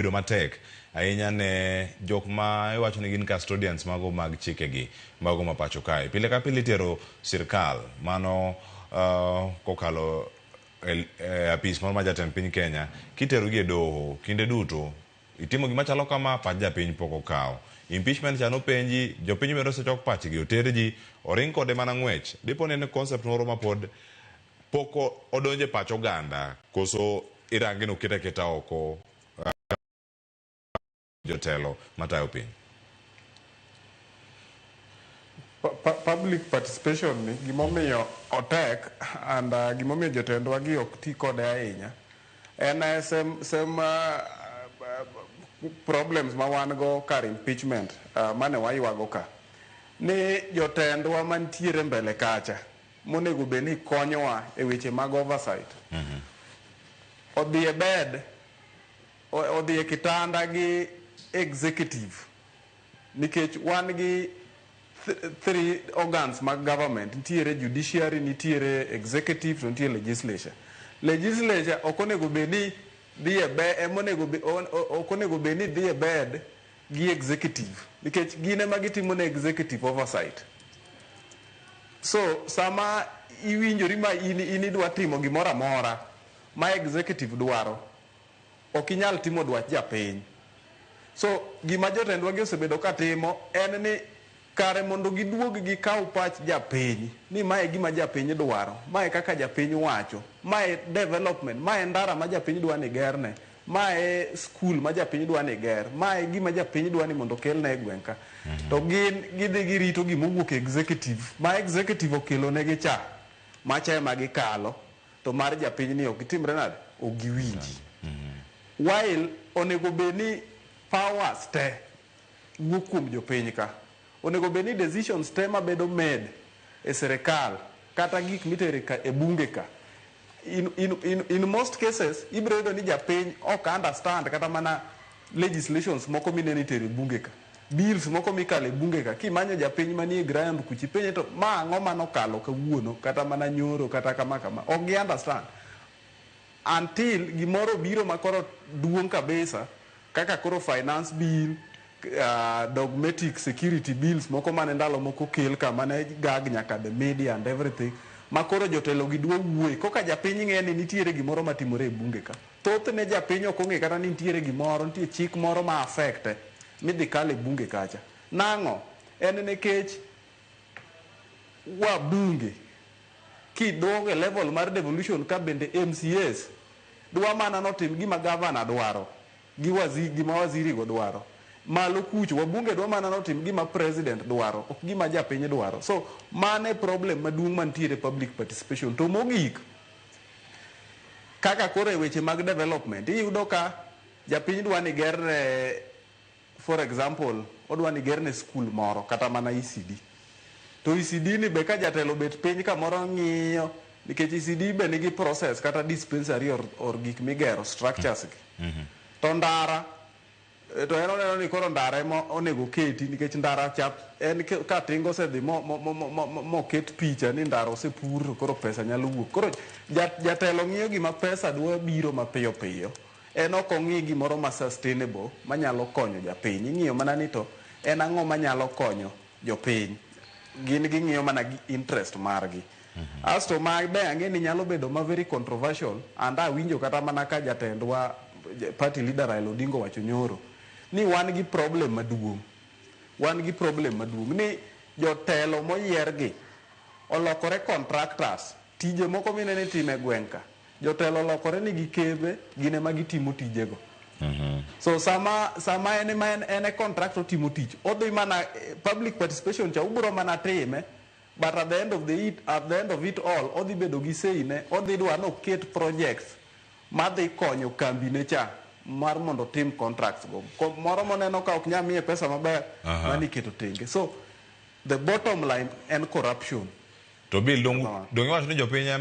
bedo matek ahinya ne jok ma iwacho ni gin custodians mago mag chikegi mago ma pacho kae. Pile ka pile itero sirkal mano kokalo apis moro ma jatend piny Kenya, kitero gi e doho kinde duto itimo gima chalo kama, pach japiny pok okawo. Impeachment cha nopenji, jopiny medo osechok pachgi, oter ji, oring kode mana ng'wech. Dipo ne en concept moro ma pod poko odonje pach oganda, koso irange no keta keta oko jotelo matayo piny. Public participation ni gimomiyo otek and gimomiyo jotendwa gi ok ti kode ahinya en sem problems ma wan go kar impeachment mane waywago ka ni jotendwa mantiere mbele kacha monego bed ni konyowa e weche mag oversight odhi e bed, odhi e kitanda gi executive nikech wan gi three organs mag government, nitiere judiciary, nitiere executive, nitiere legislature. Legislature okonego bedi dhi e bed gi executive nikech gine ma gitimo ne executive oversight. So sama iwinjori ma in idwa timo gimoro amora ma executive dwaro, ok inyal timo dwach japiny. So gima jotendwa gi osebedo ka timo en ni kare mondo giduog gikaw pach japiny ni mae gima japiny dwaro, mae kaka japiny wacho, mae development, mae ndara ma japiny dwa ni gerne, mae school ma japiny dwa ni ger, mae gima japiny dwa ni mondo kelne e gweng' ka. To gin gidhi girito gimowuok executive, ma executive okelo negi cha macha ema gikalo, to mar japiny ni ok timre nade, ok giwinji. While onego beni powers te wuok kuom jopiny ka, onego beni decisions te mabedo made e sirkal kata gik mitere ka e bunge ka, in most cases ibiro yudo ni japiny ok understand kata mana legislations moko mineno itere bunge ka, bills moko mikalo e bunge ka. Kimanyo japiny manie ground kuchi penje to ma ang'o manokalo kawuono kata mana nyoro kata kama ok gi understand until gimoro biro makoro duong' kabisa kaka koro finance bill, dogmatic security bills moko mane ndalo moko kel ka mane gag nyaka the media and everything, makoro jotelo gi dwa wuoyi koka japiny ng'e ni nitiere gimoro matimore e bunge ka. Thothne japiny ok ong'e kata ni nitiere gimoro, nitie chik moro ma affecte midhi kale bunge kacha. Nang'o? En nikech wabunge kidonge level mar devolution ka bende MCAs dwa mana notim gima governor dwaro gima waziri go dwaro, malo kucho wabunge dwa mana notim gima president dwaro, ok gima japiny dwaro. So mane problem maduong' mantiere public participation. To mogik kaka kore weche mag development iyudo ka japiny dwa ni gerne, for example odwa ni gerne school moro kata mana ECD, to ECD ni be ka jatelo bet piny kamoro ng'iyo, nikech ECD be nigi process kata dispensary or gik migero structures gi to ndara to en oneno ni koro ndara ema onego keti nikech ndara chap en ka tingo osedhi moket picha ni ndara osepur, koro pesa nyalo wuok. Koro jatelo ng'iyo gima pesa dwa biro mapiyo piyo, en ok ong'i gimoro ma sustainable manyalo konyo japiny. Ing'iyo mana ni to en ang'o manyalo konyo jopiny, gin ging'iyo mana gi interest margi. Asto ma be ang'e ni nyalo bedo ma very controversial, and awinjo kata mana ka jatendwa party leader Raila Odinga wacho nyoro ni wan gi problem maduong' ni jotelo moyiergi olokore contractors. Tije moko minene time gwenka jotelo olokore ni gikebe gine ma gitimo tijego. So sama en e contractor timo tich, odhi mana public participation cha ubro mana time, but at the end of it all odhi bedo gi sei ne, odhi dwa no ket projects madhi konyo kambi ne cha mar mondo tim contracts go. Moro moneno ka ok nyal miye pesa maber mani keto tenge. So the bottom line en corruption. To Bill dong iwacho ni jopiny